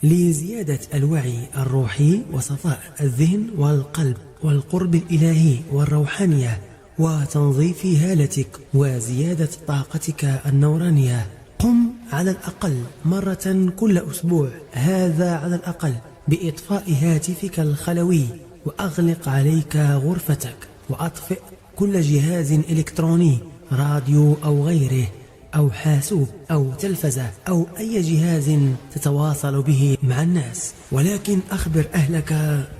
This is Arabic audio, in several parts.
لزيادة الوعي الروحي وصفاء الذهن والقلب والقرب الإلهي والروحانية وتنظيف هالتك وزيادة طاقتك النورانية. قم على الأقل مرة كل أسبوع، هذا على الأقل، بإطفاء هاتفك الخلوي، وأغلق عليك غرفتك، وأطفئ كل جهاز إلكتروني، راديو أو غيره، أو حاسوب أو تلفزة أو أي جهاز تتواصل به مع الناس. ولكن أخبر أهلك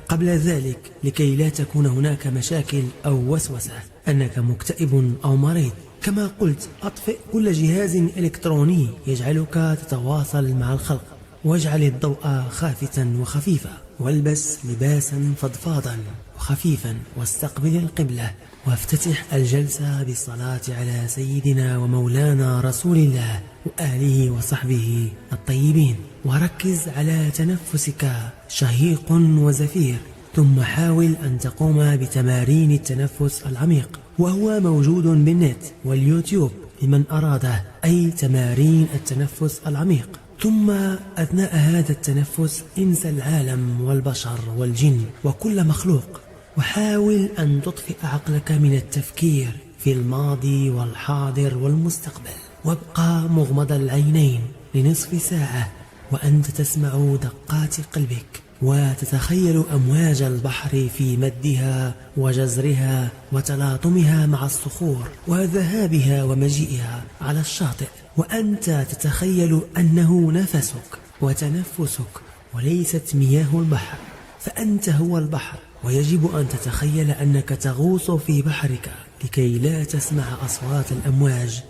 قبل ذلك لكي لا تكون هناك مشاكل أو وسوسة أنك مكتئب أو مريض. كما قلت، أطفئ كل جهاز إلكتروني يجعلك تتواصل مع الخلق، واجعل الضوء خافتا وخفيفا، والبس لباسا فضفاضا وخفيفا، واستقبل القبلة، وافتتح الجلسة بالصلاة على سيدنا ومولانا رسول الله وآله وصحبه الطيبين. وركز على تنفسك، شهيق وزفير. ثم حاول أن تقوم بتمارين التنفس العميق، وهو موجود بالنت واليوتيوب لمن أراده، أي تمارين التنفس العميق. ثم أثناء هذا التنفس انسى العالم والبشر والجن وكل مخلوق، وحاول أن تطفئ عقلك من التفكير في الماضي والحاضر والمستقبل، وابقى مغمض العينين لنصف ساعة وأنت تسمع دقات قلبك، وتتخيل أمواج البحر في مدها وجزرها وتلاطمها مع الصخور وذهابها ومجيئها على الشاطئ، وأنت تتخيل أنه نفسك وتنفسك وليست مياه البحر، فأنت هو البحر. ويجب أن تتخيل أنك تغوص في بحرك لكي لا تسمع أصوات الأمواج،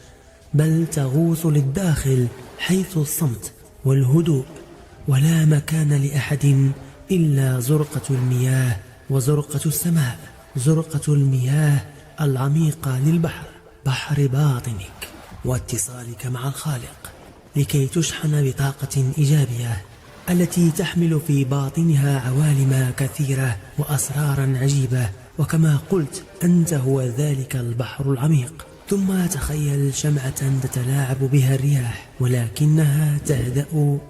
بل تغوص للداخل حيث الصمت والهدوء، ولا مكان لأحد إلا زرقة المياه وزرقة السماء، زرقة المياه العميقة للبحر، بحر باطنك واتصالك مع الخالق، لكي تشحن بطاقة إيجابية التي تحمل في باطنها عوالم كثيرة وأسرارا عجيبة. وكما قلت، أنت هو ذلك البحر العميق. ثم تخيل شمعة تتلاعب بها الرياح، ولكنها تهدأ،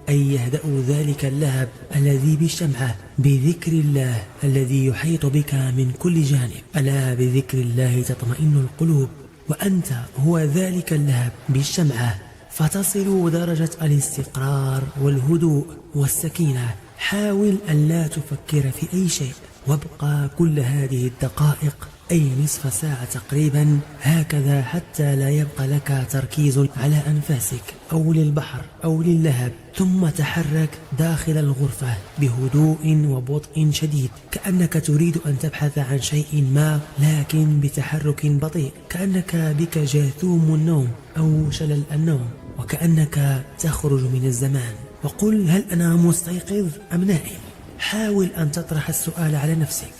أي يهدأ ذلك اللهب الذي بالشمعة بذكر الله الذي يحيط بك من كل جانب. ألا بذكر الله تطمئن القلوب، وأنت هو ذلك اللهب بالشمعة، فتصل درجة الاستقرار والهدوء والسكينة. حاول أن لا تفكر في أي شيء، وابقى كل هذه الدقائق، أي نصف ساعة تقريبا، هكذا حتى لا يبقى لك تركيز على أنفاسك أو للبحر أو للهب. ثم تحرك داخل الغرفة بهدوء وبطء شديد، كأنك تريد أن تبحث عن شيء ما، لكن بتحرك بطيء، كأنك بك جاثوم النوم أو شلل النوم، وكأنك تخرج من الزمان. وقل: هل أنا مستيقظ أم نائم؟ حاول أن تطرح السؤال على نفسك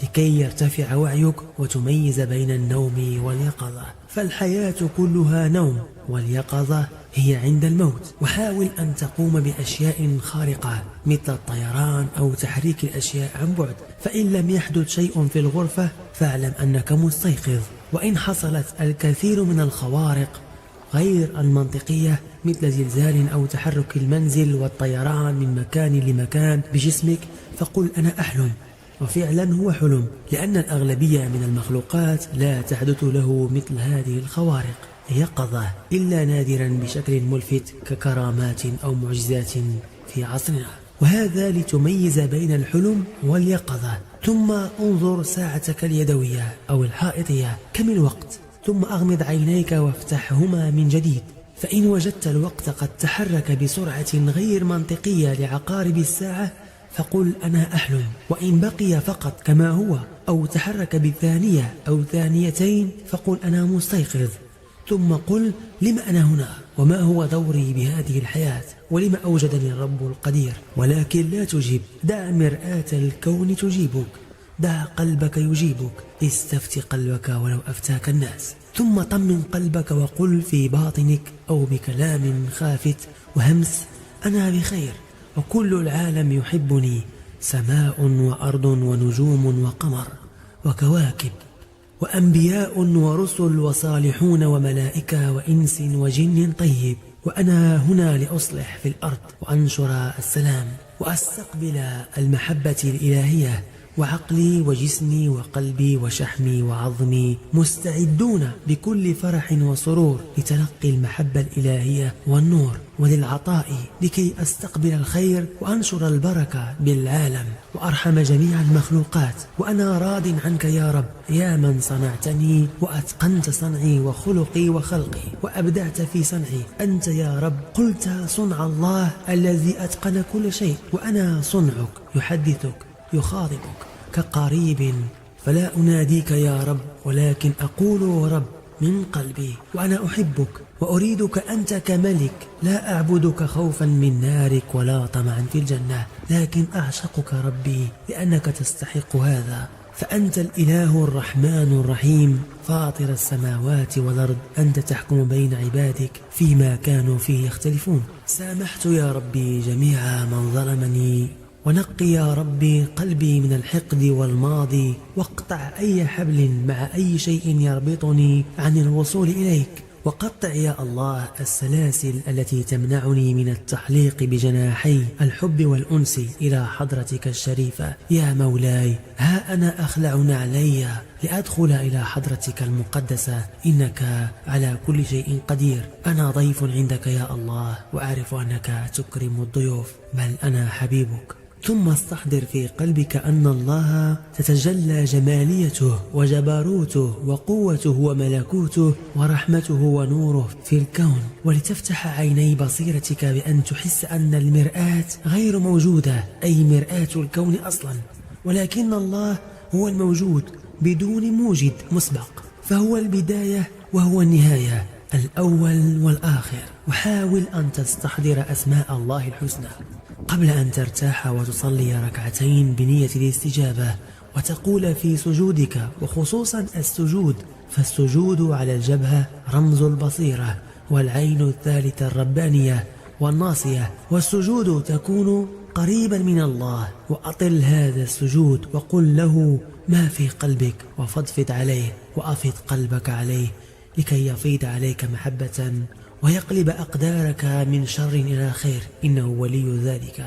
لكي يرتفع وعيك وتميز بين النوم واليقظة، فالحياة كلها نوم، واليقظة هي عند الموت. وحاول أن تقوم بأشياء خارقة مثل الطيران أو تحريك الأشياء عن بعد، فإن لم يحدث شيء في الغرفة فاعلم أنك مستيقظ. وإن حصلت الكثير من الخوارق غير المنطقية مثل زلزال أو تحرك المنزل والطيران من مكان لمكان بجسمك، فقل: أنا أحلم. وفعلا هو حلم، لأن الأغلبية من المخلوقات لا تحدث له مثل هذه الخوارق يقظة إلا نادرا بشكل ملفت ككرامات أو معجزات في عصرنا، وهذا لتميز بين الحلم واليقظة. ثم انظر ساعتك اليدوية أو الحائطية كم الوقت، ثم أغمض عينيك وافتحهما من جديد، فإن وجدت الوقت قد تحرك بسرعة غير منطقية لعقارب الساعة فقل: أنا أحلم. وإن بقي فقط كما هو أو تحرك بثانية أو ثانيتين فقل: أنا مستيقظ. ثم قل: لم أنا هنا؟ وما هو دوري بهذه الحياة؟ ولم أوجدني الرب القدير؟ ولكن لا تجيب، دع مرآة الكون تجيبك، دع قلبك يجيبك، استفت قلبك ولو أفتاك الناس. ثم طمن قلبك وقل في باطنك أو بكلام خافت وهمس: أنا بخير، وكل العالم يحبني، سماء وأرض ونجوم وقمر وكواكب وأنبياء ورسل وصالحون وملائكة وإنس وجن طيب، وأنا هنا لأصلح في الأرض وأنشر السلام وأستقبل المحبة الإلهية، وعقلي وجسمي وقلبي وشحمي وعظمي مستعدون بكل فرح وسرور لتلقي المحبة الإلهية والنور وللعطاء، لكي أستقبل الخير وأنشر البركة بالعالم وأرحم جميع المخلوقات. وأنا راض عنك يا رب، يا من صنعتني وأتقنت صنعي وخلقي وخلقي وأبدعت في صنعي. أنت يا رب قلت صنع الله الذي أتقن كل شيء، وأنا صنعك يحدثك يخاطبك كقريب، فلا أناديك يا رب ولكن أقول رب من قلبي. وأنا أحبك وأريدك أنت كملك، لا أعبدك خوفا من نارك ولا طمعا في الجنة، لكن أعشقك ربي لأنك تستحق هذا. فأنت الإله الرحمن الرحيم فاطر السماوات والأرض، أنت تحكم بين عبادك فيما كانوا فيه يختلفون. سامحت يا ربي جميع من ظلمني، ونقي يا ربي قلبي من الحقد والماضي، واقطع أي حبل مع أي شيء يربطني عن الوصول إليك، وقطع يا الله السلاسل التي تمنعني من التحليق بجناحي الحب والأنس إلى حضرتك الشريفة. يا مولاي، ها أنا أخلع نعلي لأدخل إلى حضرتك المقدسة، إنك على كل شيء قدير. أنا ضيف عندك يا الله، وأعرف أنك تكرم الضيوف، بل أنا حبيبك. ثم استحضر في قلبك أن الله تتجلى جماليته وجبروته وقوته وملكوته ورحمته ونوره في الكون، ولتفتح عيني بصيرتك بأن تحس أن المرآة غير موجودة، أي مرآة الكون أصلا، ولكن الله هو الموجود بدون موجد مسبق، فهو البداية وهو النهاية، الأول والآخر. وحاول أن تستحضر أسماء الله الحسنى قبل أن ترتاح وتصلي ركعتين بنية الاستجابة، وتقول في سجودك، وخصوصا السجود، فالسجود على الجبهة رمز البصيرة، والعين الثالثة الربانية والناصية، والسجود تكون قريبا من الله. وأطل هذا السجود وقل له ما في قلبك، وفضفض عليه وأفض قلبك عليه لكي يفيض عليك محبة ويقلب أقدارك من شر إلى خير، إنه ولي ذلك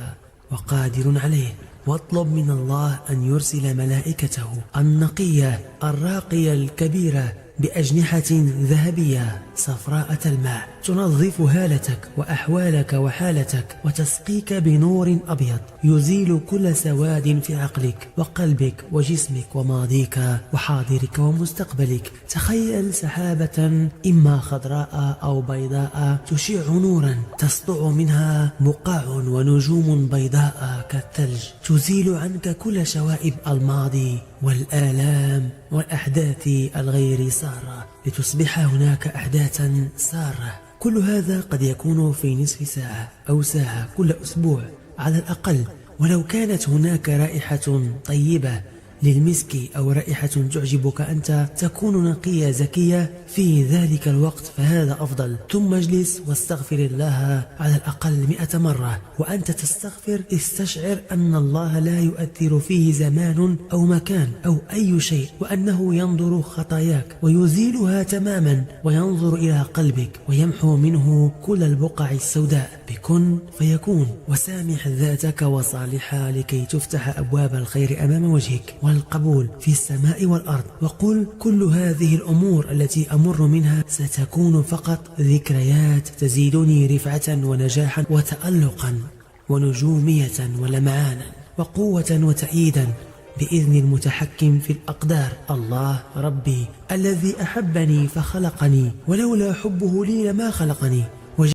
وقادر عليه. واطلب من الله أن يرسل ملائكته النقية الراقية الكبيرة بأجنحة ذهبية صفراء الماء، تنظف هالتك وأحوالك وحالتك، وتسقيك بنور أبيض يزيل كل سواد في عقلك وقلبك وجسمك وماضيك وحاضرك ومستقبلك. تخيل سحابة إما خضراء أو بيضاء تشع نورا تسطع منها بقاع ونجوم بيضاء كالثلج، تزيل عنك كل شوائب الماضي والآلام والأحداث الغير سارة، لتصبح هناك أحداثا سارة. كل هذا قد يكون في نصف ساعة أو ساعة كل أسبوع على الأقل، ولو كانت هناك رائحة طيبة للمسك أو رائحة تعجبك أنت تكون نقية زكية في ذلك الوقت، فهذا أفضل. ثم اجلس واستغفر الله على الأقل 100 مرة، وأنت تستغفر استشعر أن الله لا يؤثر فيه زمان أو مكان أو أي شيء، وأنه ينظر خطاياك ويزيلها تماما، وينظر إلى قلبك ويمحو منه كل البقع السوداء بكن فيكون. وسامح ذاتك وصالحها لكي تفتح أبواب الخير أمام وجهك والقبول في السماء والأرض، وقل كل هذه الأمور التي أمر منها ستكون فقط ذكريات تزيدني رفعة ونجاحا وتألقا ونجومية ولمعانا وقوة وتأييدا بإذن المتحكم في الأقدار، الله ربي الذي أحبني فخلقني، ولولا حبه لي لما خلقني،